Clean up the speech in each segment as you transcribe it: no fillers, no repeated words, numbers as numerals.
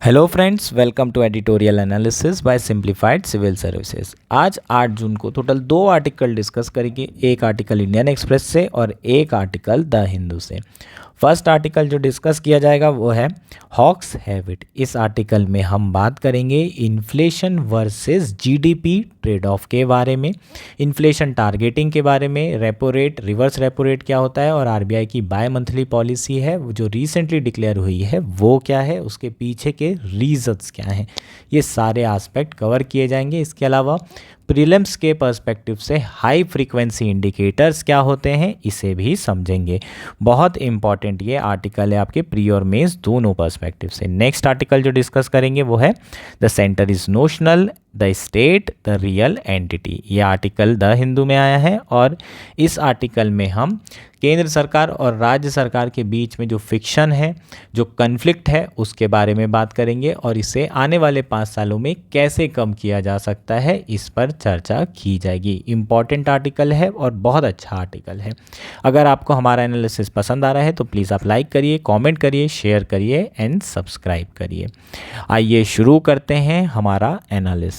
Hello friends, welcome to editorial analysis by simplified civil services. आज 8 जून को total 2 article discuss करेंगे। एक article Indian express से और एक आर्टिकल द हिंदू से। फर्स्ट आर्टिकल जो डिस्कस किया जाएगा वो है हॉक्स हैविट। इस आर्टिकल में हम बात करेंगे inflation versus GDP trade off के बारे में, इन्फ्लेशन टारगेटिंग के बारे में, repo rate, reverse repo rate क्या होता है और आरबीआई की बाय मंथली पॉलिसी है वो जो रिसेंटली डिक्लेयर हुई है वो क्या है, उसके पीछे के रीजंस क्या हैं, ये सारे एस्पेक्ट कवर किए जाएंगे। इसके अलावा प्रीलिम्स के पर्सपेक्टिव से हाई फ्रीक्वेंसी इंडिकेटर्स क्या होते हैं इसे भी समझेंगे। बहुत इंपॉर्टेंट ये आर्टिकल है आपके प्री और मेंस दोनों पर्सपेक्टिव से। नेक्स्ट आर्टिकल जो डिस्कस करेंगे वो है the centre is notional, the state the real entity. ये आर्टिकल द हिंदू में आया है और इस आर्टिकल में हम केंद्र सरकार और राज्य सरकार के बीच में जो फिक्शन है, जो कन्फ्लिक्ट है, उसके बारे में बात करेंगे और इसे आने वाले 5 सालों में कैसे कम किया जा सकता है इस पर चर्चा की जाएगी। इम्पॉर्टेंट आर्टिकल है और बहुत अच्छा आर्टिकल है। अगर आपको हमारा एनालिसिस पसंद आ रहा है तो प्लीज़ आप लाइक करिए, कमेंट करिए, शेयर करिए एंड सब्सक्राइब करिए। आइए शुरू करते हैं हमारा एनालिसिस।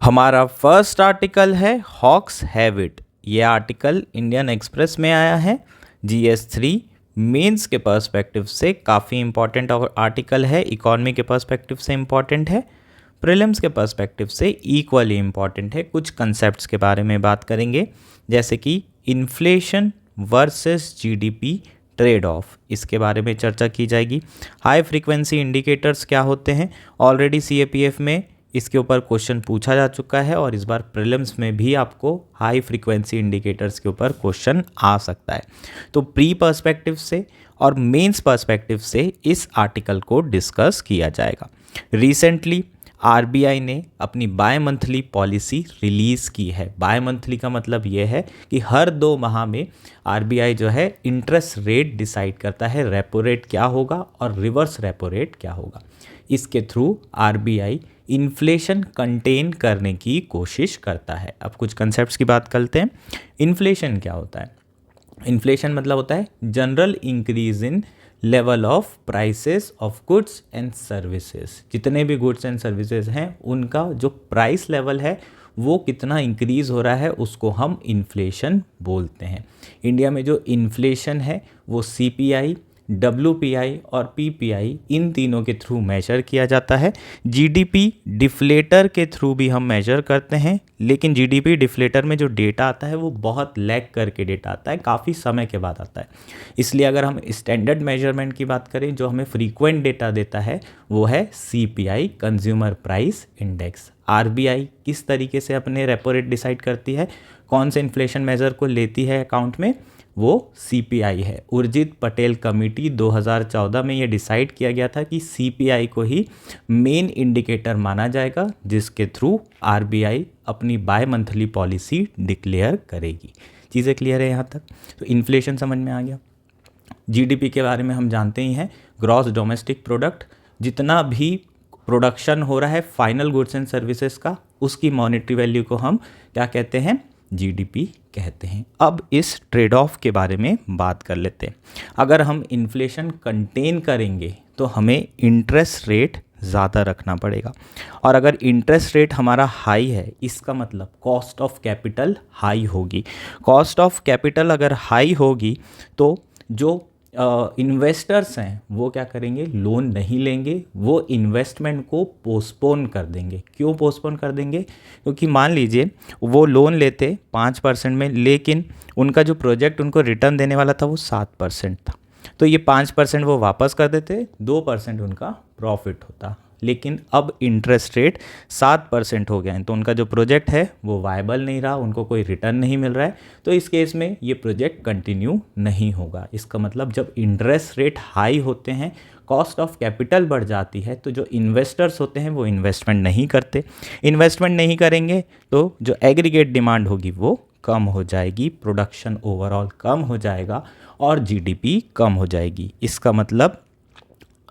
हमारा फर्स्ट आर्टिकल है हॉक्स हैविट। ये आर्टिकल इंडियन एक्सप्रेस में आया है। GS3 मेंस के पर्सपेक्टिव से काफ़ी इंपॉर्टेंट आर्टिकल है, इकॉनमी के पर्सपेक्टिव से इंपॉर्टेंट है, प्रीलिम्स के पर्सपेक्टिव से इक्वली इंपॉर्टेंट है। कुछ कंसेप्ट्स के बारे में बात करेंगे जैसे कि inflation versus GDP trade off, इसके बारे में चर्चा की जाएगी। हाई फ्रीक्वेंसी इंडिकेटर्स क्या होते हैं, ऑलरेडी CAPF में इसके ऊपर क्वेश्चन पूछा जा चुका है और इस बार प्रीलिम्स में भी आपको हाई फ्रीक्वेंसी इंडिकेटर्स के ऊपर क्वेश्चन आ सकता है। तो प्री पर्सपेक्टिव से और मेंस पर्सपेक्टिव से इस आर्टिकल को डिस्कस किया जाएगा। रिसेंटली आरबीआई ने अपनी बाय मंथली पॉलिसी रिलीज़ की है। बाय मंथली का मतलब ये है कि हर 2 माह में आरबीआई जो है इंटरेस्ट रेट डिसाइड करता है, रेपो रेट क्या होगा और रिवर्स रेपो रेट क्या होगा। इसके थ्रू आरबीआई इन्फ्लेशन कंटेन करने की कोशिश करता है। अब कुछ कंसेप्ट्स की बात करते हैं। इन्फ्लेशन क्या होता है? इन्फ्लेशन मतलब होता है general increase in level of prices of goods and services. जितने भी गुड्स एंड सर्विसेज हैं उनका जो प्राइस लेवल है वो कितना इंक्रीज़ हो रहा है उसको हम इन्फ्लेशन बोलते हैं। इंडिया में जो इन्फ्लेशन है वो CPI, WPI और PPI इन तीनों के थ्रू मेजर किया जाता है। GDP डिफ्लेटर के थ्रू भी हम मेजर करते हैं, लेकिन GDP डिफ्लेटर में जो डेटा आता है वो बहुत लैग करके डेटा आता है, काफ़ी समय के बाद आता है। इसलिए अगर हम स्टैंडर्ड मेजरमेंट की बात करें जो हमें फ्रीक्वेंट डेटा देता है वो है CPI, consumer price index. RBI किस तरीके से अपने रेपो रेट डिसाइड करती है, कौन से इन्फ्लेशन मेजर को लेती है अकाउंट में, वो CPI है। उर्जित पटेल कमेटी 2014 में ये डिसाइड किया गया था कि CPI को ही मेन इंडिकेटर माना जाएगा जिसके थ्रू RBI अपनी बाय मंथली पॉलिसी डिक्लेयर करेगी। चीज़ें क्लियर है यहाँ तक? तो इन्फ्लेशन समझ में आ गया। GDP के बारे में हम जानते ही हैं, ग्रॉस डोमेस्टिक प्रोडक्ट। जितना भी प्रोडक्शन हो रहा है फाइनल गुड्स एंड सर्विसेज का, उसकी मॉनेटरी वैल्यू को हम क्या कहते हैं? GDP कहते हैं। अब इस ट्रेड ऑफ के बारे में बात कर लेते हैं। अगर हम इन्फ्लेशन कंटेन करेंगे तो हमें इंटरेस्ट रेट ज़्यादा रखना पड़ेगा, और अगर इंटरेस्ट रेट हमारा हाई है इसका मतलब कॉस्ट ऑफ कैपिटल हाई होगी। कॉस्ट ऑफ कैपिटल अगर हाई होगी तो जो इन्वेस्टर्स हैं वो क्या करेंगे? लोन नहीं लेंगे, वो इन्वेस्टमेंट को पोस्टपोन कर देंगे। क्यों पोस्टपोन कर देंगे? क्योंकि मान लीजिए वो लोन लेते 5% में, लेकिन उनका जो प्रोजेक्ट उनको रिटर्न देने वाला था वो 7% था, तो ये 5% वो वापस कर देते, 2% उनका प्रॉफिट होता। लेकिन अब इंटरेस्ट रेट 7% हो गया है तो उनका जो प्रोजेक्ट है वो वायबल नहीं रहा, उनको कोई रिटर्न नहीं मिल रहा है, तो इस केस में ये प्रोजेक्ट कंटिन्यू नहीं होगा। इसका मतलब जब इंटरेस्ट रेट हाई होते हैं, कॉस्ट ऑफ कैपिटल बढ़ जाती है, तो जो इन्वेस्टर्स होते हैं वो इन्वेस्टमेंट नहीं करते। इन्वेस्टमेंट नहीं करेंगे तो जो एग्रीगेट डिमांड होगी वो कम हो जाएगी, प्रोडक्शन ओवरऑल कम हो जाएगा और GDP कम हो जाएगी। इसका मतलब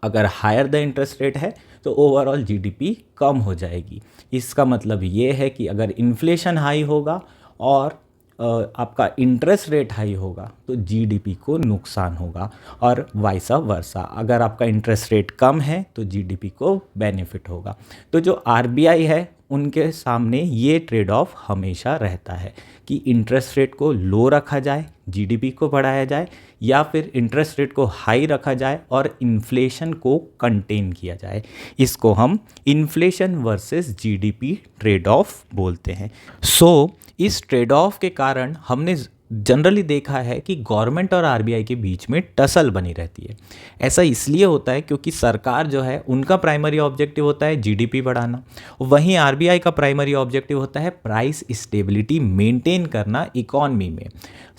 अगर हायर द इंटरेस्ट रेट है तो ओवरऑल GDP कम हो जाएगी। इसका मतलब ये है कि अगर इन्फ्लेशन हाई होगा और आपका इंटरेस्ट रेट हाई होगा तो जीडीपी को नुकसान होगा, और वाइसा वर्सा, अगर आपका इंटरेस्ट रेट कम है तो जीडीपी को बेनिफिट होगा। तो जो आरबीआई है उनके सामने ये ट्रेड ऑफ हमेशा रहता है कि इंटरेस्ट रेट को लो रखा जाए, जीडीपी को बढ़ाया जाए, या फिर इंटरेस्ट रेट को हाई रखा जाए और इन्फ्लेशन को कंटेन किया जाए। इसको हम inflation versus GDP trade off बोलते हैं। इस ट्रेड ऑफ के कारण हमने जनरली देखा है कि गवर्नमेंट और आरबीआई के बीच में टसल बनी रहती है। ऐसा इसलिए होता है क्योंकि सरकार जो है उनका प्राइमरी ऑब्जेक्टिव होता है जीडीपी बढ़ाना, वहीं आरबीआई का प्राइमरी ऑब्जेक्टिव होता है प्राइस स्टेबिलिटी मेंटेन करना इकॉनमी में।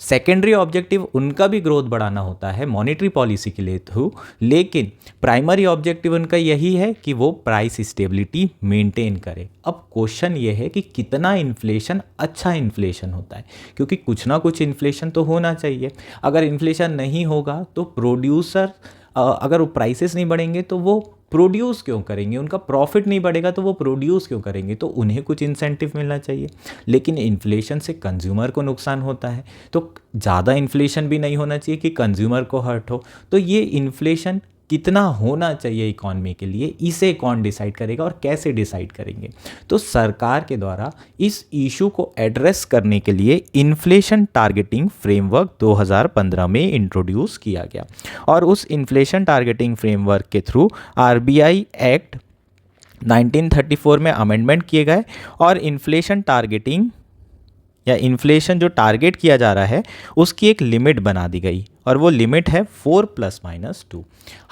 सेकेंडरी ऑब्जेक्टिव उनका भी ग्रोथ बढ़ाना होता है मॉनेटरी पॉलिसी के लिए थ्रू, लेकिन प्राइमरी ऑब्जेक्टिव उनका यही है कि वो प्राइस स्टेबिलिटी मेंटेन करे। अब क्वेश्चन ये है कि कितना इन्फ्लेशन अच्छा इन्फ्लेशन होता है, क्योंकि कुछ ना कुछ इन्फ्लेशन तो होना चाहिए। अगर इन्फ्लेशन नहीं होगा तो प्रोड्यूसर, अगर वो प्राइसेस नहीं बढ़ेंगे तो वो प्रोड्यूस क्यों करेंगे, उनका प्रॉफिट नहीं बढ़ेगा तो वो प्रोड्यूस क्यों करेंगे, तो उन्हें कुछ इंसेंटिव मिलना चाहिए। लेकिन इन्फ्लेशन से कंज्यूमर को नुकसान होता है, तो ज़्यादा इन्फ्लेशन भी नहीं होना चाहिए कि कंज्यूमर को हर्ट हो। तो ये इन्फ्लेशन कितना होना चाहिए इकॉनमी के लिए, इसे कौन डिसाइड करेगा और कैसे डिसाइड करेंगे। तो सरकार के द्वारा इस इशू को एड्रेस करने के लिए इन्फ्लेशन टारगेटिंग फ्रेमवर्क 2015 में इंट्रोड्यूस किया गया, और उस इन्फ्लेशन टारगेटिंग फ्रेमवर्क के थ्रू आरबीआई एक्ट 1934 में अमेंडमेंट किए गए, और इन्फ्लेशन टारगेटिंग या इन्फ्लेशन जो टारगेट किया जा रहा है उसकी एक लिमिट बना दी गई, और वो लिमिट है 4 + -2।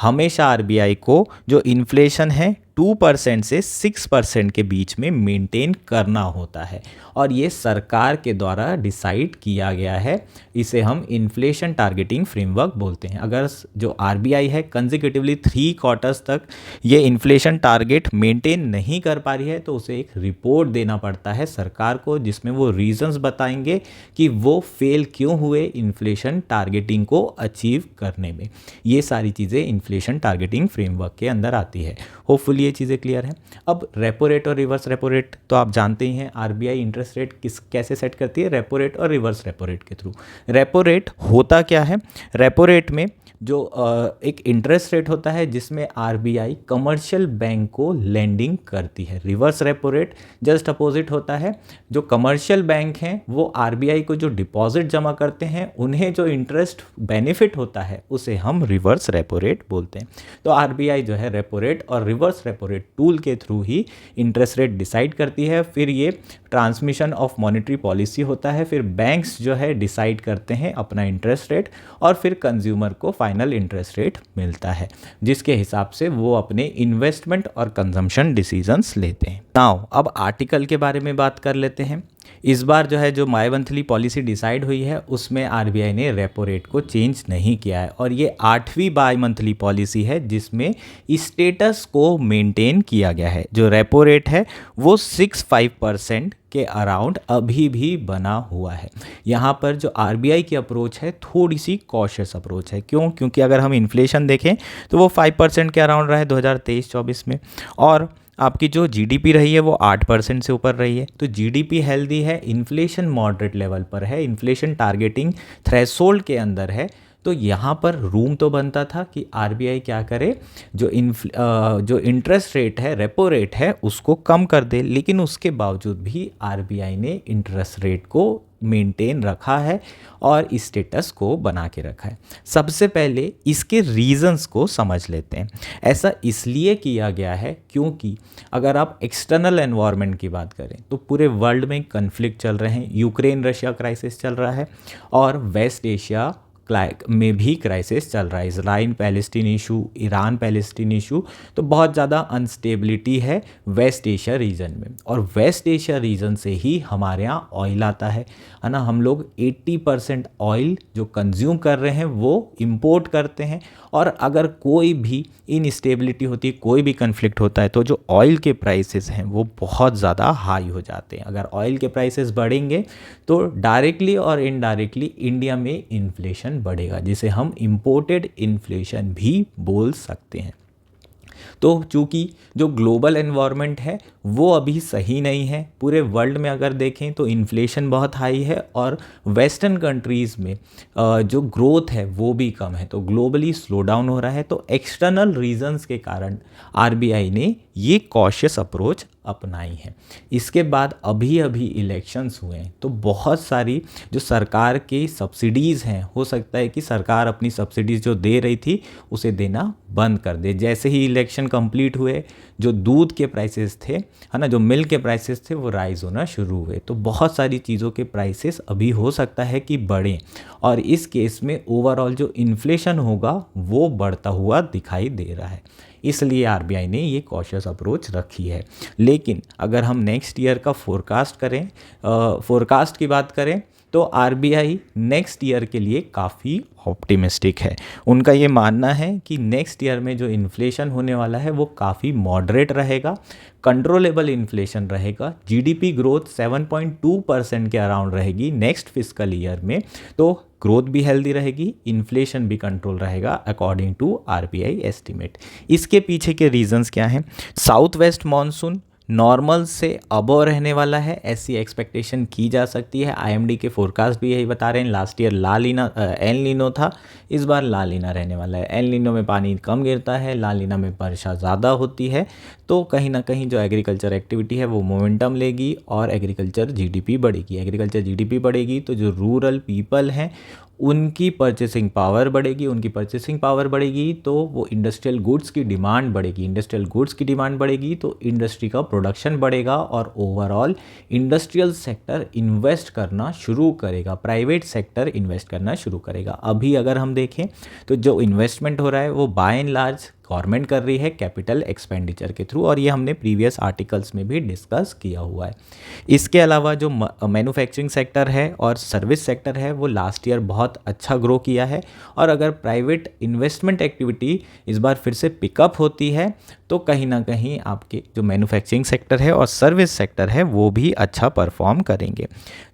हमेशा आरबीआई को जो इन्फ्लेशन है 2% से 6% के बीच में मेंटेन करना होता है, और ये सरकार के द्वारा डिसाइड किया गया है। इसे हम इन्फ्लेशन टारगेटिंग फ्रेमवर्क बोलते हैं। अगर जो आरबीआई है कंसेक्यूटिवली 3 क्वार्टर्स तक ये इन्फ्लेशन टारगेट मेंटेन नहीं कर पा रही है तो उसे एक रिपोर्ट देना पड़ता है सरकार को, जिसमें वो रीजंस बताएंगे कि वो फेल क्यों हुए इन्फ्लेशन टारगेटिंग को अचीव करने में। ये सारी चीज़ें इन्फ्लेशन टारगेटिंग फ्रेमवर्क के अंदर आती है। होपफुली ये चीज़ें क्लियर हैं। अब रेपो रेट और रिवर्स रेपो रेट तो आप जानते ही हैं, आरबीआई इंटरेस्ट रेट कैसे सेट करती है, रेपो रेट और रिवर्स रेपो रेट के थ्रू। रेपो रेट होता क्या है, रेपो रेट में जो एक इंटरेस्ट रेट होता है जिसमें आरबीआई कमर्शियल बैंक को लेंडिंग करती है। Reverse repo rate just opposite होता है, जो कमर्शियल बैंक हैं वो आरबीआई को जो डिपॉजिट जमा करते हैं उन्हें जो इंटरेस्ट बेनिफिट होता है उसे हम रिवर्स रेपो रेट बोलते हैं। तो आरबीआई जो है रेपो रेट और रिवर्स रेपो रेट टूल के थ्रू ही इंटरेस्ट रेट डिसाइड करती है। फिर ये ट्रांसमिशन ऑफ मॉनेटरी पॉलिसी होता है, फिर बैंक्स जो है डिसाइड करते हैं अपना इंटरेस्ट रेट, और फिर कंज्यूमर को फाइनल इंटरेस्ट रेट मिलता है, जिसके हिसाब से वो अपने इन्वेस्टमेंट और कंजम्पशन डिसीजंस लेते हैं। नाउ अब आर्टिकल के बारे में बात कर लेते हैं। इस बार जो है जो माई मंथली पॉलिसी डिसाइड हुई है उसमें आरबीआई ने रेपो रेट को चेंज नहीं किया है, और ये 8वीं बाई मंथली पॉलिसी है जिसमें स्टेटस को मेंटेन किया गया है। जो रेपो रेट है वो 6.5% के अराउंड अभी भी बना हुआ है। यहाँ पर जो आरबीआई की अप्रोच है थोड़ी सी कॉशियस अप्रोच है। क्यों? क्योंकि अगर हम इन्फ्लेशन देखें तो वो 5% के अराउंड रहा है 2023-24 में, और आपकी जो जीडीपी रही है वो 8% से ऊपर रही है। तो जीडीपी हेल्दी है, इन्फ्लेशन मॉडरेट लेवल पर है, इन्फ्लेशन टारगेटिंग थ्रेशोल्ड के अंदर है। तो यहाँ पर रूम तो बनता था कि आरबीआई क्या करे, जो इंटरेस्ट रेट है, रेपो रेट है, उसको कम कर दे, लेकिन उसके बावजूद भी आरबीआई ने इंटरेस्ट रेट को मेंटेन रखा है और स्टेटस को बना के रखा है। सबसे पहले इसके रीजंस को समझ लेते हैं। ऐसा इसलिए किया गया है क्योंकि अगर आप एक्सटर्नल एनवायरनमेंट की बात करें तो पूरे वर्ल्ड में कन्फ्लिक्ट चल रहे हैं, यूक्रेन रशिया क्राइसिस चल रहा है, और वेस्ट एशिया में भी क्राइसिस चल रहा है, Israel Palestine issue, Iran Palestine issue. तो बहुत ज़्यादा अनस्टेबिलिटी है वेस्ट एशिया रीजन में, और वेस्ट एशिया रीजन से ही हमारे यहाँ ऑयल आता है ना। हम लोग 80% ऑयल जो कंज्यूम कर रहे हैं वो इंपोर्ट करते हैं, और अगर कोई भी इनस्टेबिलिटी होती है, कोई भी कन्फ्लिक्ट होता है, तो जो ऑयल के प्राइसेस हैं वो बहुत ज़्यादा हाई हो जाते हैं। अगर ऑयल के प्राइसेस बढ़ेंगे तो डायरेक्टली और इनडायरेक्टली इंडिया में इन्फ्लेशन बढ़ेगा, जिसे हम इम्पोर्टेड इन्फ्लेशन भी बोल सकते हैं। तो चूँकि जो ग्लोबल एनवायरनमेंट है वो अभी सही नहीं है, पूरे वर्ल्ड में अगर देखें तो इन्फ्लेशन बहुत हाई है और वेस्टर्न कंट्रीज़ में जो ग्रोथ है वो भी कम है, तो ग्लोबली स्लो डाउन हो रहा है। तो एक्सटर्नल रीजंस के कारण आरबीआई ने ये कॉशियस अप्रोच अपनाई है। इसके बाद अभी अभी इलेक्शंस हुए हैं, तो बहुत सारी जो सरकार की सब्सिडीज़ हैं, हो सकता है कि सरकार अपनी सब्सिडीज़ जो दे रही थी उसे देना बंद कर दे। जैसे ही इलेक्शन कंप्लीट हुए, जो दूध के प्राइसेस थे, है ना, जो मिल्क के प्राइसेस थे, वो राइज़ होना शुरू हुए। तो बहुत सारी चीज़ों के प्राइसेस अभी हो सकता है कि बढ़ें, और इस केस में ओवरऑल जो इन्फ्लेशन होगा वो बढ़ता हुआ दिखाई दे रहा है। इसलिए आरबीआई ने ये कॉशियस अप्रोच रखी है। लेकिन अगर हम नेक्स्ट ईयर का फोरकास्ट की बात करें तो आरबीआई नेक्स्ट ईयर के लिए काफ़ी ऑप्टिमिस्टिक है। उनका ये मानना है कि नेक्स्ट ईयर में जो इन्फ्लेशन होने वाला है वो काफ़ी मॉडरेट रहेगा, कंट्रोलेबल इन्फ्लेशन रहेगा, जीडीपी ग्रोथ 7.2% के अराउंड रहेगी नेक्स्ट फिस्कल ईयर में। तो ग्रोथ भी हेल्दी रहेगी, इन्फ्लेशन भी कंट्रोल रहेगा अकॉर्डिंग टू आरबीआई एस्टिमेट। इसके पीछे के रीजंस क्या हैं? साउथ वेस्ट मानसून नॉर्मल से अबव रहने वाला है, ऐसी एक्सपेक्टेशन की जा सकती है। आईएमडी के फोरकास्ट भी यही बता रहे हैं। लास्ट ईयर एल नीनो था, इस बार ला लीना रहने वाला है। एल नीनो में पानी कम गिरता है, ला लीना में वर्षा ज़्यादा होती है। तो कहीं ना कहीं जो एग्रीकल्चर एक्टिविटी है वो मोमेंटम लेगी और एग्रीकल्चर जीडीपी बढ़ेगी। एग्रीकल्चर जीडीपी बढ़ेगी तो जो रूरल पीपल हैं उनकी परचेसिंग पावर बढ़ेगी। उनकी परचेसिंग पावर बढ़ेगी तो वो इंडस्ट्रियल गुड्स की डिमांड बढ़ेगी। इंडस्ट्रियल गुड्स की डिमांड बढ़ेगी तो इंडस्ट्री का प्रोडक्शन बढ़ेगा और ओवरऑल इंडस्ट्रियल सेक्टर इन्वेस्ट करना शुरू करेगा, प्राइवेट सेक्टर इन्वेस्ट करना शुरू करेगा। अभी अगर हम देखें तो जो इन्वेस्टमेंट हो रहा है वो बाय एंड लार्ज गवर्नमेंट कर रही है कैपिटल एक्सपेंडिचर के थ्रू, और ये हमने प्रीवियस आर्टिकल्स में भी डिस्कस किया हुआ है। इसके अलावा जो मैन्युफैक्चरिंग सेक्टर है और सर्विस सेक्टर है वो लास्ट ईयर बहुत अच्छा ग्रो किया है, और अगर प्राइवेट इन्वेस्टमेंट एक्टिविटी इस बार फिर से पिकअप होती है तो कहीं ना कहीं आपके जो मैन्युफैक्चरिंग सेक्टर है और सर्विस सेक्टर है वो भी अच्छा परफॉर्म करेंगे।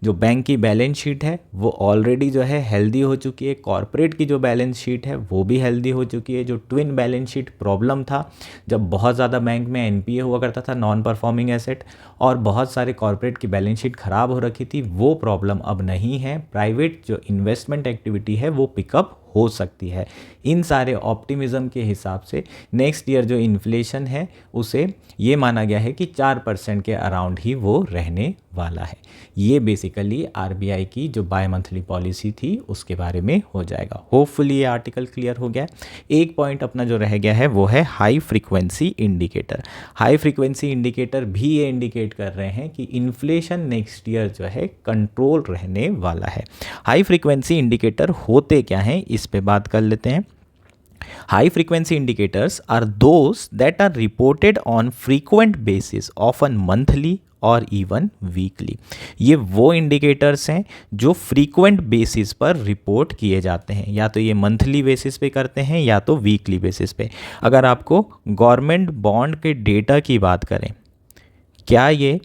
जो बैंक की बैलेंस शीट है वो ऑलरेडी जो है हेल्दी हो चुकी है। कॉरपोरेट की जो बैलेंस शीट है वो भी हेल्दी हो चुकी है। जो ट्विन बैलेंस शीट प्रॉब्लम था, जब बहुत ज़्यादा बैंक में एनपीए हुआ करता था, नॉन परफॉर्मिंग एसेट, और बहुत सारे कॉरपोरेट की बैलेंस शीट ख़राब हो रखी थी, वो प्रॉब्लम अब नहीं है। प्राइवेट जो इन्वेस्टमेंट एक्टिविटी है वो पिकअप हो सकती है। इन सारे ऑप्टिमिज्म के हिसाब से नेक्स्ट ईयर जो इन्फ्लेशन है उसे ये माना गया है कि 4% के अराउंड ही वो रहने वाला है। ये बेसिकली आरबीआई की जो बाय मंथली पॉलिसी थी उसके बारे में हो जाएगा। होपफुली ये आर्टिकल क्लियर हो गया। एक पॉइंट अपना जो रह गया है वो है high frequency indicator. High frequency indicator भी ये इंडिकेट कर रहे हैं कि इन्फ्लेशन नेक्स्ट ईयर जो है कंट्रोल रहने वाला है। हाई फ्रीक्वेंसी इंडिकेटर होते क्या हैं इस पे बात कर लेते हैं। High frequency indicators are those that are reported on frequent basis, often monthly और इवन वीकली। ये वो इंडिकेटर्स हैं जो फ्रीक्वेंट बेसिस पर रिपोर्ट किए जाते हैं, या तो ये मंथली बेसिस पे करते हैं या तो वीकली बेसिस पे। अगर आपको गवर्नमेंट बॉन्ड के डेटा की बात करें, क्या ये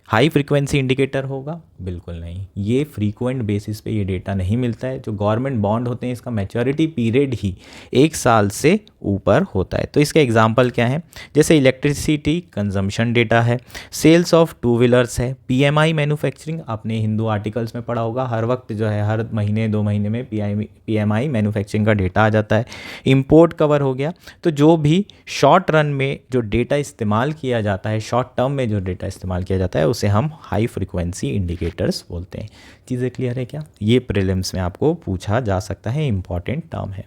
हाई फ्रीक्वेंसी इंडिकेटर होगा? बिल्कुल नहीं। ये फ्रीक्वेंट बेसिस पे ये डेटा नहीं मिलता है। जो गवर्नमेंट बॉन्ड होते हैं इसका मैच्योरिटी पीरियड ही 1 साल से ऊपर होता है। तो इसके एग्जांपल क्या हैं? जैसे इलेक्ट्रिसिटी कंजम्पशन डेटा है, सेल्स ऑफ टू व्हीलर्स है, पीएमआई मैन्युफैक्चरिंग, आपने हिंदू आर्टिकल्स में पढ़ा होगा, हर वक्त जो है हर महीने 2 महीने में पीएमआई मैन्युफैक्चरिंग का डेटा आ जाता है। इम्पोर्ट कवर हो गया। तो जो भी शॉर्ट रन में जो डेटा इस्तेमाल किया जाता है, शॉर्ट टर्म में जो डेटा इस्तेमाल किया जाता है उसे हम हाई फ्रीक्वेंसी इंडिकेटर्स बोलते हैं। चीज़ें क्लियर है क्या? ये प्रीलिम्स में आपको पूछा जा सकता है, इंपॉर्टेंट टर्म है।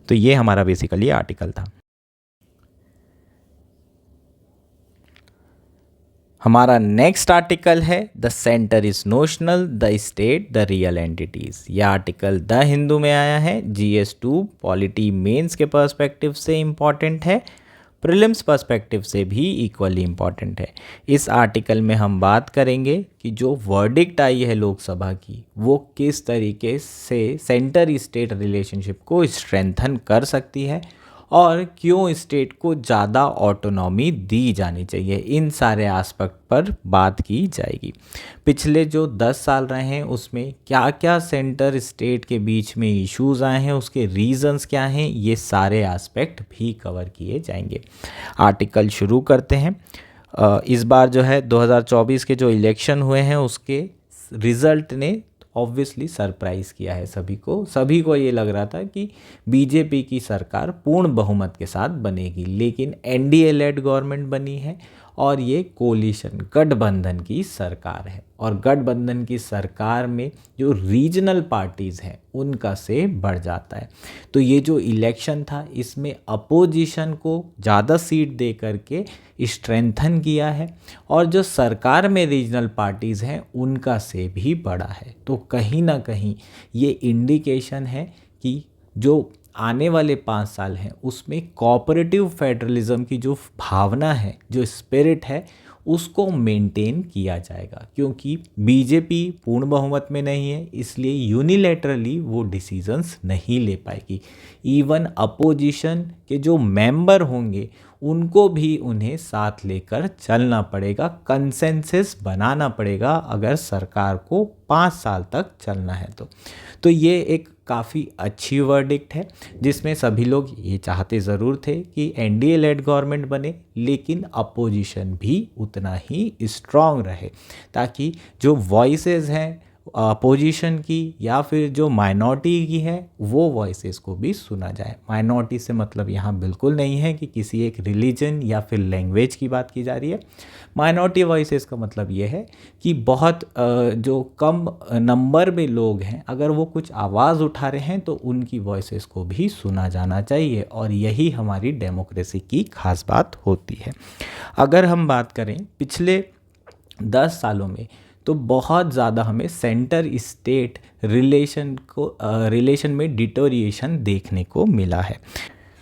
तो ये हमारा बेसिकली आर्टिकल था। हमारा नेक्स्ट आर्टिकल है the centre is notional, the state the real entities. यह आर्टिकल द हिंदू में आया है। GS2 पॉलिटी मेंस के पर्सपेक्टिव से इम्पॉर्टेंट है, प्रीलिम्स पर्सपेक्टिव से भी इक्वली इम्पॉर्टेंट है। इस आर्टिकल में हम बात करेंगे कि जो वर्डिक्ट आई है लोकसभा की वो किस तरीके से सेंटर स्टेट रिलेशनशिप को स्ट्रेंथन कर सकती है, और क्यों स्टेट को ज़्यादा ऑटोनॉमी दी जानी चाहिए, इन सारे एस्पेक्ट पर बात की जाएगी। पिछले जो 10 साल रहे हैं उसमें क्या क्या सेंटर स्टेट के बीच में इश्यूज आए हैं, उसके रीजंस क्या हैं, ये सारे एस्पेक्ट भी कवर किए जाएंगे। आर्टिकल शुरू करते हैं। इस बार जो है 2024 के जो इलेक्शन हुए हैं उसके रिज़ल्ट ने ऑब्वियसली सरप्राइज़ किया है सभी को ये लग रहा था कि बीजेपी की सरकार पूर्ण बहुमत के साथ बनेगी, लेकिन एनडीए लेड गवर्नमेंट बनी है और ये कोलिशन गठबंधन की सरकार है। और गठबंधन की सरकार में जो रीजनल पार्टीज़ हैं उनका से बढ़ जाता है। तो ये जो इलेक्शन था इसमें अपोजिशन को ज़्यादा सीट दे करके स्ट्रेंथन किया है और जो सरकार में रीजनल पार्टीज़ हैं उनका से भी बढ़ा है। तो कहीं ना कहीं ये इंडिकेशन है कि जो आने वाले 5 साल हैं उसमें कोऑपरेटिव फेडरलिज्म की जो भावना है, जो स्पिरिट है, उसको मेंटेन किया जाएगा। क्योंकि बीजेपी पूर्ण बहुमत में नहीं है, इसलिए यूनिलैटरली वो डिसीजंस नहीं ले पाएगी। इवन अपोजिशन के जो मेंबर होंगे उनको भी उन्हें साथ लेकर चलना पड़ेगा, कंसेंसस बनाना पड़ेगा अगर सरकार को 5 साल तक चलना है तो ये एक काफ़ी अच्छी वर्डिक्ट है जिसमें सभी लोग ये चाहते ज़रूर थे कि एनडीए लेड गवर्नमेंट बने, लेकिन अपोजिशन भी उतना ही स्ट्रॉन्ग रहे ताकि जो वॉइसेस हैं अपोजिशन की या फिर जो माइनॉरिटी की है वो वॉइसेस को भी सुना जाए। माइनॉरिटी से मतलब यहाँ बिल्कुल नहीं है कि किसी एक रिलीजन या फिर लैंग्वेज की बात की जा रही है। माइनॉरिटी वॉइसेस का मतलब ये है कि बहुत जो कम नंबर में लोग हैं अगर वो कुछ आवाज़ उठा रहे हैं तो उनकी वॉइसेस को भी सुना जाना चाहिए और यही हमारी डेमोक्रेसी की खास बात होती है। अगर हम बात करें पिछले 10 सालों में तो बहुत ज़्यादा हमें सेंटर स्टेट रिलेशन में डिटोरिएशन देखने को मिला है।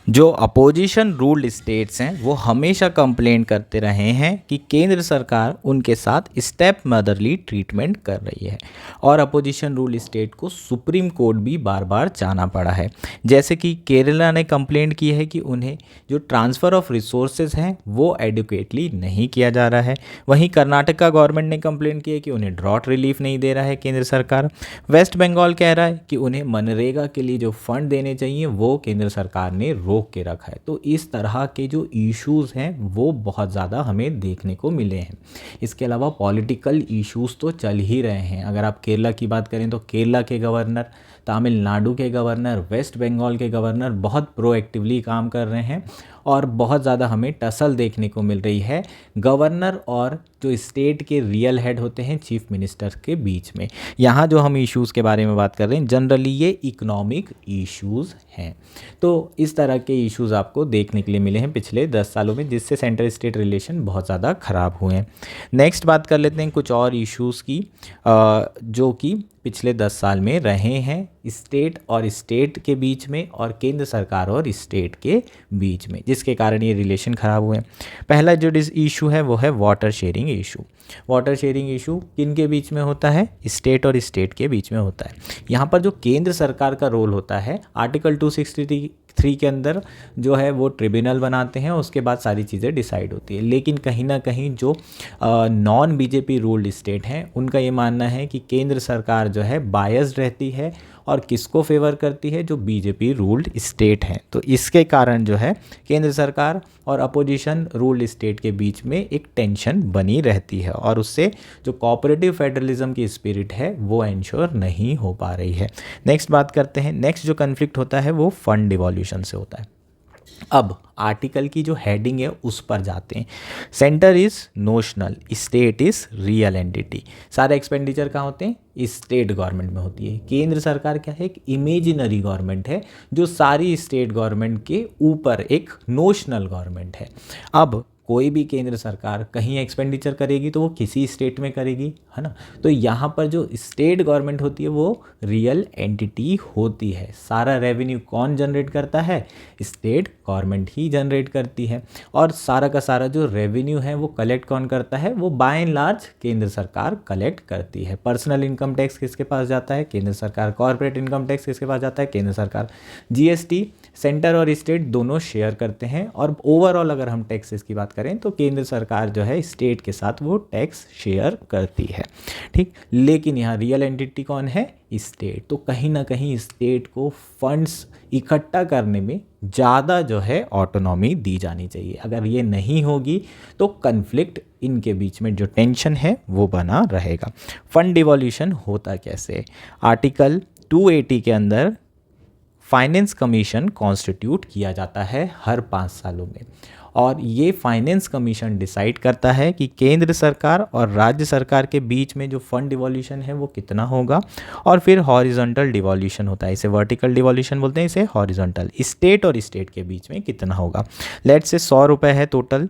जो अपोजिशन रूल्ड स्टेट्स हैं वो हमेशा कंप्लेंट करते रहे हैं कि केंद्र सरकार उनके साथ स्टेप मदरली ट्रीटमेंट कर रही है और अपोजिशन रूल्ड स्टेट को सुप्रीम कोर्ट भी बार बार जाना पड़ा है। जैसे कि केरला ने कंप्लेंट की है कि उन्हें जो ट्रांसफ़र ऑफ रिसोर्सेज हैं वो एडुकेटली नहीं किया जा रहा है। वहीं कर्नाटका गवर्नमेंट ने कंप्लेंट की है कि उन्हें ड्रॉट रिलीफ नहीं दे रहा है केंद्र सरकार। वेस्ट बंगाल कह रहा है कि उन्हें मनरेगा के लिए जो फंड देने चाहिए वो केंद्र सरकार ने रोक के रखा है। तो इस तरह के जो इश्यूज़ हैं वो बहुत ज़्यादा हमें देखने को मिले हैं। इसके अलावा पॉलिटिकल इश्यूज़ तो चल ही रहे हैं। अगर आप केरला की बात करें तो केरला के गवर्नर, तमिलनाडु के गवर्नर, वेस्ट बंगाल के गवर्नर बहुत प्रोएक्टिवली काम कर रहे हैं और बहुत ज़्यादा हमें टसल देखने को मिल रही है गवर्नर और जो स्टेट के रियल हेड होते हैं चीफ मिनिस्टर के बीच में। यहाँ जो हम इश्यूज़ के बारे में बात कर रहे हैं जनरली ये इकोनॉमिक इश्यूज़ हैं। तो इस तरह के इश्यूज़ आपको देखने के लिए मिले हैं पिछले 10 सालों में, जिससे सेंट्रल स्टेट रिलेशन बहुत ज़्यादा ख़राब हुए हैं। नेक्स्ट बात कर लेते हैं कुछ और इश्यूज़ की जो कि पिछले 10 साल में रहे हैं स्टेट और स्टेट के बीच में और केंद्र सरकार और स्टेट के बीच में, जिसके कारण ये रिलेशन ख़राब हुए हैं। पहला जो इशू है वो है water sharing issue. Water sharing issue किन के बीच में होता है? स्टेट और स्टेट के बीच में होता है। यहाँ पर जो केंद्र सरकार का रोल होता है आर्टिकल 263 के अंदर जो है वो ट्रिब्यूनल बनाते हैं, उसके बाद सारी चीज़ें डिसाइड होती है। लेकिन कहीं ना कहीं जो नॉन बीजेपी रूल्ड स्टेट हैं उनका ये मानना है कि केंद्र सरकार जो है बायस्ड रहती है और किसको फेवर करती है? जो बीजेपी रूल्ड स्टेट हैं। तो इसके कारण जो है केंद्र सरकार और अपोजिशन रूल्ड स्टेट के बीच में एक टेंशन बनी रहती है और उससे जो कोऑपरेटिव फेडरलिज्म की स्पिरिट है वो एंश्योर नहीं हो पा रही है। नेक्स्ट बात करते हैं। नेक्स्ट जो कन्फ्लिक्ट होता है वो फंड डिवॉल्यूशन से होता है। अब आर्टिकल की जो हेडिंग है उस पर जाते हैं। Centre is notional, state is real entity. सारे एक्सपेंडिचर कहाँ होते हैं? स्टेट गवर्नमेंट में होती है। केंद्र सरकार क्या है? एक इमेजिनरी गवर्नमेंट है जो सारी स्टेट गवर्नमेंट के ऊपर एक नोशनल गवर्नमेंट है। अब कोई भी केंद्र सरकार कहीं एक्सपेंडिचर करेगी तो वो किसी स्टेट में करेगी, है ना। तो यहाँ पर जो स्टेट गवर्नमेंट होती है वो रियल एंटिटी होती है। सारा रेवेन्यू कौन जनरेट करता है? स्टेट गवर्नमेंट ही जनरेट करती है। और सारा का सारा जो रेवेन्यू है वो कलेक्ट कौन करता है? वो बाय एंड लार्ज केंद्र सरकार कलेक्ट करती है। पर्सनल इनकम टैक्स किसके पास जाता है? केंद्र सरकार। कॉर्पोरेट इनकम टैक्स किसके पास जाता है? केंद्र सरकार। जीएसटी सेंटर और स्टेट दोनों शेयर करते हैं। और ओवरऑल अगर हम टैक्सेस की बात करें तो केंद्र सरकार जो है स्टेट के साथ वो टैक्स शेयर करती है, ठीक। लेकिन यहाँ रियल एंटिटी कौन है? स्टेट। तो कहीं ना कहीं स्टेट को फंड्स इकट्ठा करने में ज़्यादा जो है ऑटोनॉमी दी जानी चाहिए। अगर ये नहीं होगी तो कन्फ्लिक्ट इनके बीच में जो टेंशन है वो बना रहेगा। फंड डिवॉल्यूशन होता कैसे? आर्टिकल 280 के अंदर फाइनेंस कमीशन कॉन्स्टिट्यूट किया जाता है हर 5 सालों में। और ये फाइनेंस कमीशन डिसाइड करता है कि केंद्र सरकार और राज्य सरकार के बीच में जो फंड डिवॉल्यूशन है वो कितना होगा। और फिर हॉरिजॉन्टल डिवॉल्यूशन होता है, इसे वर्टिकल डिवॉल्यूशन बोलते हैं, इसे हॉरिजॉन्टल। स्टेट और स्टेट के बीच में कितना होगा? लेट्स से 100 रुपये है टोटल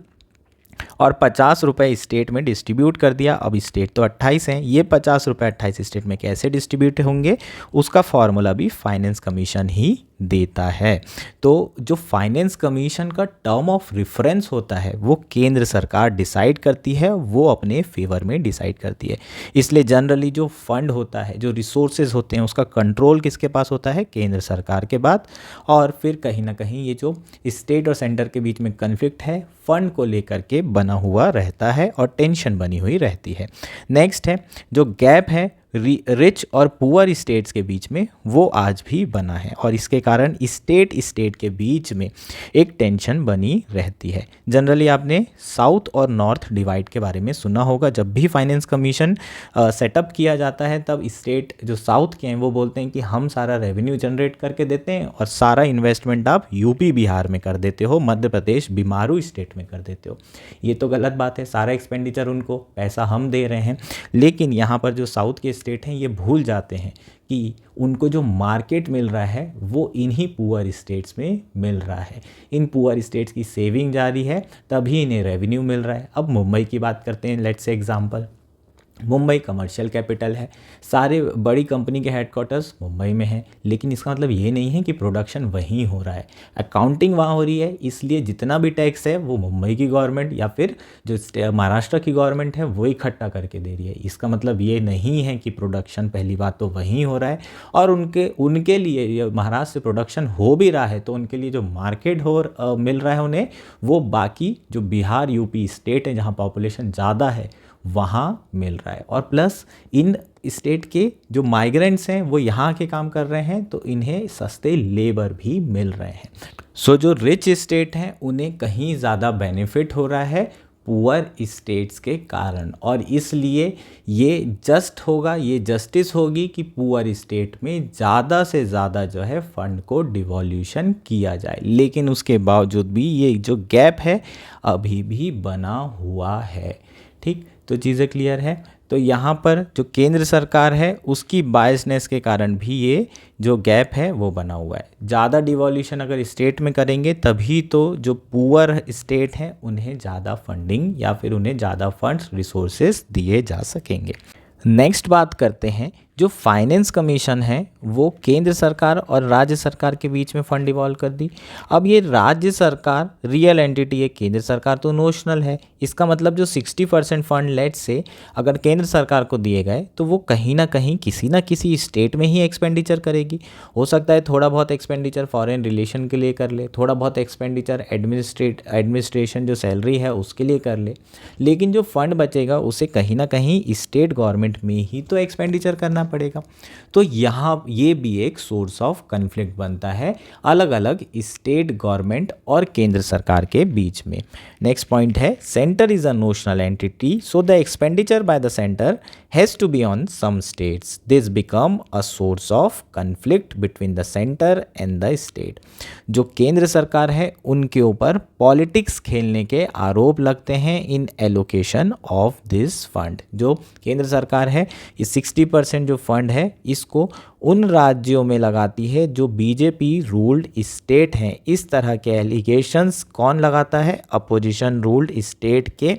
और 50 रुपये स्टेट में डिस्ट्रीब्यूट कर दिया। अब स्टेट तो 28 हैं, ये 50 रुपये 28 स्टेट में कैसे डिस्ट्रीब्यूट होंगे उसका फॉर्मूला भी फाइनेंस कमीशन ही देता है। तो जो फाइनेंस कमीशन का टर्म ऑफ रेफरेंस होता है वो केंद्र सरकार डिसाइड करती है, वो अपने फेवर में डिसाइड करती है। इसलिए जनरली जो फंड होता है, जो रिसोर्सेज होते हैं, उसका कंट्रोल किसके पास होता है? केंद्र सरकार के बाद। और फिर कहीं ना कहीं ये जो स्टेट और सेंटर के बीच में कन्फ्लिक्ट है फंड को लेकर के बना हुआ रहता है और टेंशन बनी हुई रहती है। नेक्स्ट है जो गैप है रिच और पुअर स्टेट्स के बीच में, वो आज भी बना है और इसके कारण स्टेट के बीच में एक टेंशन बनी रहती है। जनरली आपने साउथ और नॉर्थ डिवाइड के बारे में सुना होगा। जब भी फाइनेंस कमीशन सेटअप किया जाता है तब स्टेट जो साउथ के हैं वो बोलते हैं कि हम सारा रेवेन्यू जनरेट करके देते हैं और सारा इन्वेस्टमेंट आप यूपी बिहार में कर देते हो, मध्य प्रदेश बीमारू स्टेट में कर देते हो। ये तो गलत बात है, सारा एक्सपेंडिचर उनको पैसा हम दे रहे हैं। लेकिन यहाँ पर जो साउथ के स्टेट हैं ये भूल जाते हैं कि उनको जो मार्केट मिल रहा है वो इन्हीं पुअर स्टेट्स में मिल रहा है। इन पुअर स्टेट्स की सेविंग जारी है तभी इन्हें रेवेन्यू मिल रहा है। अब मुंबई की बात करते हैं, let's say example. Mumbai commercial capital है, सारे बड़ी कंपनी के हेडक्वार्टर्स मुंबई में हैं, लेकिन इसका मतलब ये नहीं है कि प्रोडक्शन वहीं हो रहा है। अकाउंटिंग वहाँ हो रही है, इसलिए जितना भी टैक्स है वो मुंबई की गवर्नमेंट या फिर जो महाराष्ट्र की गवर्नमेंट है वो इकट्ठा करके दे रही है। इसका मतलब ये नहीं है कि प्रोडक्शन पहली बात तो वहीं हो रहा है और उनके लिए महाराष्ट्र से प्रोडक्शन हो भी रहा है तो उनके लिए जो मार्केट मिल रहा है उन्हें, वो बाकी जो बिहार यूपी स्टेट है जहाँ पॉपुलेशन ज़्यादा है वहाँ मिल रहा है। और प्लस इन स्टेट के जो माइग्रेंट्स हैं वो यहाँ के काम कर रहे हैं तो इन्हें सस्ते लेबर भी मिल रहे हैं। सो जो रिच स्टेट हैं उन्हें कहीं ज़्यादा बेनिफिट हो रहा है पुअर स्टेट्स के कारण, और इसलिए ये जस्ट होगा, ये जस्टिस होगी कि पुअर स्टेट में ज़्यादा से ज़्यादा जो है फंड को डिवॉल्यूशन किया जाए। लेकिन उसके बावजूद भी ये जो गैप है अभी भी बना हुआ है, ठीक। तो चीज़ें क्लियर है। तो यहाँ पर जो केंद्र सरकार है उसकी बायसनेस के कारण भी ये जो गैप है वो बना हुआ है। ज़्यादा डिवॉल्यूशन अगर स्टेट में करेंगे तभी तो जो पुअर स्टेट हैं उन्हें ज़्यादा फंडिंग या फिर उन्हें ज़्यादा फंड्स रिसोर्सेज दिए जा सकेंगे। नेक्स्ट बात करते हैं, जो फाइनेंस कमीशन है वो केंद्र सरकार और राज्य सरकार के बीच में फ़ंड डिवॉल्व कर दी। अब ये राज्य सरकार रियल एंटिटी है, केंद्र सरकार तो नोशनल है। इसका मतलब जो 60% फंड लेट से अगर केंद्र सरकार को दिए गए तो वो कहीं ना कहीं किसी ना किसी स्टेट में ही एक्सपेंडिचर करेगी। हो सकता है थोड़ा बहुत एक्सपेंडिचर फॉरेन रिलेशन के लिए कर ले, थोड़ा बहुत एक्सपेंडिचर एडमिनिस्ट्रेशन जो सैलरी है उसके लिए कर ले, लेकिन जो फंड बचेगा उसे कहीं ना कहीं स्टेट गवर्नमेंट में ही तो एक्सपेंडिचर करना पड़ेगा। तो यहाँ ये भी एक सोर्स ऑफ कन्फ्लिक्ट बनता है अलग अलग स्टेट गवर्नमेंट और केंद्र सरकार के बीच में। नेक्स्ट पॉइंट है, centre is a notional entity so the expenditure by the centre has to be on some states, this become a source of conflict between the centre and the state. जो केंद्र सरकार है उनके ऊपर politics खेलने के आरोप लगते हैं इन एलोकेशन ऑफ दिस फंड। जो केंद्र सरकार है ये 60% जो फंड है इसको उन राज्यों में लगाती है जो बीजेपी रूल्ड स्टेट हैं। इस तरह के एलिगेशंस कौन लगाता है? अपोजिशन रूल्ड स्टेट के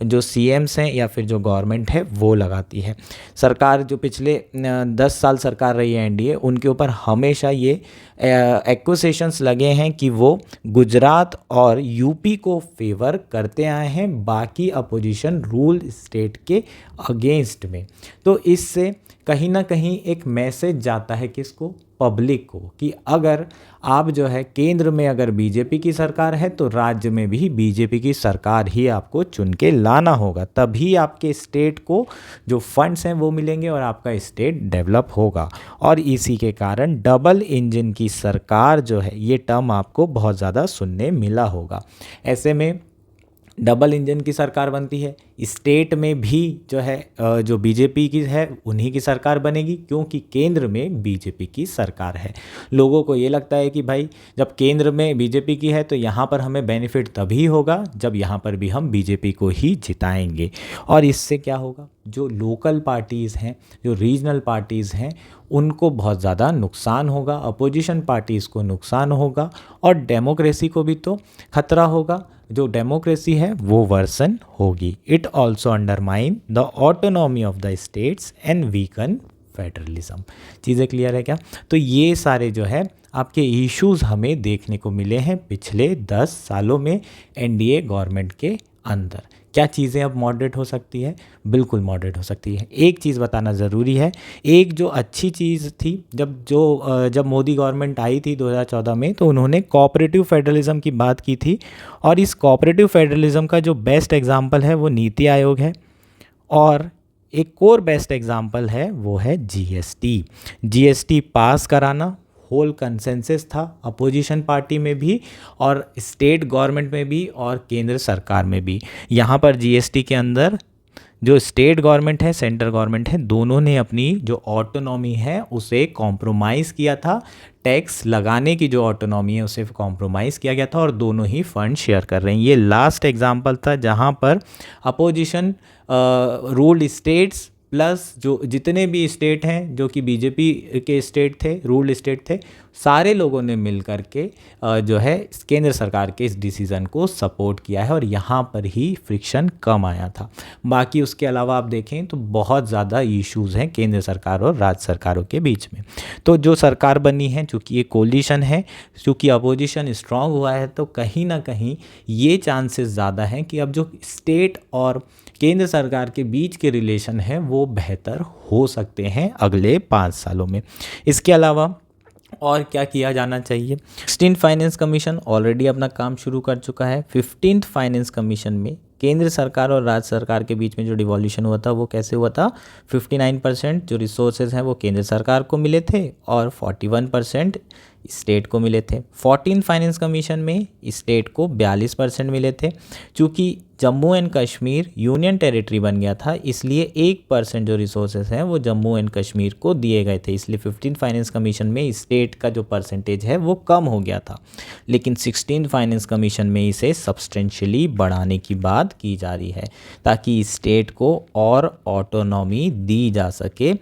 जो सीएम्स हैं या फिर जो गवर्नमेंट है वो लगाती है। सरकार जो पिछले 10 साल सरकार रही है एनडीए, उनके ऊपर हमेशा ये एक्यूजेशंस लगे हैं कि वो गुजरात और यूपी को फेवर करते आए हैं बाकी अपोजिशन रूल स्टेट के अगेंस्ट में। तो इससे कहीं ना कहीं एक मैसेज जाता है किसको? पब्लिक को, कि अगर आप जो है केंद्र में अगर बीजेपी की सरकार है तो राज्य में भी बीजेपी की सरकार ही आपको चुन के लाना होगा, तभी आपके स्टेट को जो फंड्स हैं वो मिलेंगे और आपका स्टेट डेवलप होगा। और इसी के कारण डबल इंजन की सरकार जो है, ये टर्म आपको बहुत ज़्यादा सुनने मिला होगा। ऐसे में डबल इंजन की सरकार बनती है, स्टेट में भी जो है जो बीजेपी की है उन्हीं की सरकार बनेगी, क्योंकि केंद्र में बीजेपी की सरकार है। लोगों को ये लगता है कि भाई जब केंद्र में बीजेपी की है तो यहाँ पर हमें बेनिफिट तभी होगा जब यहाँ पर भी हम बीजेपी को ही जिताएंगे। और इससे क्या होगा? जो लोकल पार्टीज़ हैं, जो रीजनल पार्टीज़ हैं, उनको बहुत ज़्यादा नुकसान होगा, अपोजिशन पार्टीज़ को नुकसान होगा और डेमोक्रेसी को भी तो खतरा होगा। जो डेमोक्रेसी है वो वर्सन होगी। It also undermine the autonomy of the states and weaken federalism. चीज़ें क्लियर है क्या? तो ये सारे जो है आपके इश्यूज हमें देखने को मिले हैं पिछले 10 सालों में एनडीए गवर्नमेंट के अंदर। क्या चीज़ें अब मॉडरेट हो सकती है? बिल्कुल मॉडरेट हो सकती है। एक चीज़ बताना ज़रूरी है, एक जो अच्छी चीज़ थी जब मोदी गवर्नमेंट आई थी 2014 में, तो उन्होंने कोऑपरेटिव फेडरलिज्म की बात की थी। और इस कोऑपरेटिव फेडरलिज्म का जो बेस्ट एग्जांपल है वो नीति आयोग है, और एक और बेस्ट एग्जांपल है वो है जीएसटी। जीएसटी पास कराना होल कंसेंसस था अपोजिशन पार्टी में भी और स्टेट गवर्नमेंट में भी और केंद्र सरकार में भी। यहाँ पर जीएसटी के अंदर जो स्टेट गवर्नमेंट है, सेंट्रल गवर्नमेंट है, दोनों ने अपनी जो ऑटोनॉमी है उसे कॉम्प्रोमाइज़ किया था। टैक्स लगाने की जो ऑटोनॉमी है उसे कॉम्प्रोमाइज़ किया गया था और दोनों ही फंड शेयर कर रहे हैं। ये लास्ट एग्जांपल था जहाँ पर अपोजिशन रूल्ड स्टेट्स प्लस जो जितने भी स्टेट हैं जो कि बीजेपी के स्टेट थे, रूल्ड स्टेट थे, सारे लोगों ने मिल कर के जो है केंद्र सरकार के इस डिसीज़न को सपोर्ट किया है और यहाँ पर ही फ्रिक्शन कम आया था। बाकी उसके अलावा आप देखें तो बहुत ज़्यादा इश्यूज़ हैं केंद्र सरकार और राज्य सरकारों के बीच में। तो जो सरकार बनी है, चूँकि ये कोलिशन है, चूँकि अपोजिशन स्ट्रांग हुआ है, तो कहीं ना कहीं ये चांसेस ज़्यादा हैं कि अब जो स्टेट और केंद्र सरकार के बीच के रिलेशन हैं वो बेहतर हो सकते हैं अगले 5 सालों में। इसके अलावा और क्या किया जाना चाहिए? 16th फाइनेंस कमीशन ऑलरेडी अपना काम शुरू कर चुका है। 15th फाइनेंस कमीशन में केंद्र सरकार और राज्य सरकार के बीच में जो डिवॉल्यूशन हुआ था वो कैसे हुआ था? 59% जो रिसोर्सेज हैं वो केंद्र सरकार को मिले थे और 41% स्टेट को मिले थे। 14th फाइनेंस कमीशन में स्टेट को 42% मिले थे। चूँकि Jammu and Kashmir union territory बन गया था, इसलिए 1% जो रिसोर्सेज हैं वो जम्मू एंड कश्मीर को दिए गए थे, इसलिए 15th फाइनेंस कमीशन में स्टेट का जो परसेंटेज है वो कम हो गया था। लेकिन 16th फाइनेंस कमीशन में इसे सब्सटेंशियली बढ़ाने की बात की जा रही है ताकि स्टेट को और ऑटोनॉमी दी जा सके।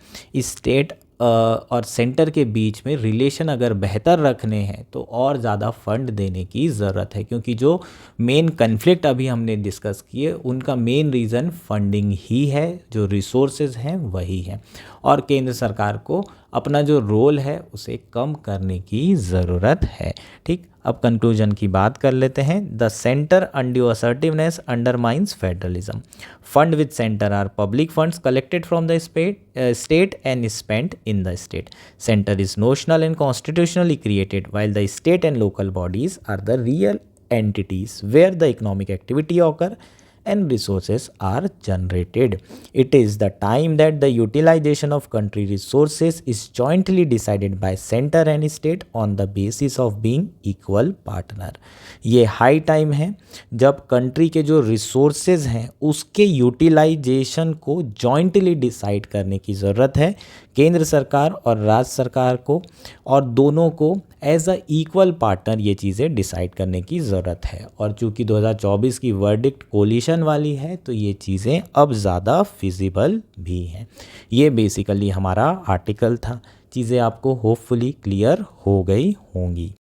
स्टेट और सेंटर के बीच में रिलेशन अगर बेहतर रखने हैं तो और ज़्यादा फंड देने की ज़रूरत है, क्योंकि जो मेन कन्फ्लिक्ट अभी हमने डिस्कस किए उनका मेन रीज़न फंडिंग ही है, जो रिसोर्सेज हैं वही हैं। और केंद्र सरकार को अपना जो रोल है उसे कम करने की ज़रूरत है। ठीक, अब कंक्लूजन की बात कर लेते हैं। The centre undue assertiveness undermines federalism. Fund with centre are public funds collected from the state and spent in the state. Center is notional and constitutionally created, while the state and local bodies are the real entities where the economic activity occur and resources are generated. It is the time that the utilization of country resources is jointly decided by center and state on the basis of being equal partner. ये high time है जब country के जो resources हैं उसके utilisation को jointly decide करने की ज़रूरत है केंद्र सरकार और राज्य सरकार को, और दोनों को एज अ इक्वल पार्टनर ये चीज़ें डिसाइड करने की ज़रूरत है। और चूँकि 2024 की वर्डिक्ट कोलिशन वाली है तो ये चीज़ें अब ज़्यादा फिजिबल भी हैं। ये बेसिकली हमारा आर्टिकल था। चीज़ें आपको होपफुली क्लियर हो गई होंगी।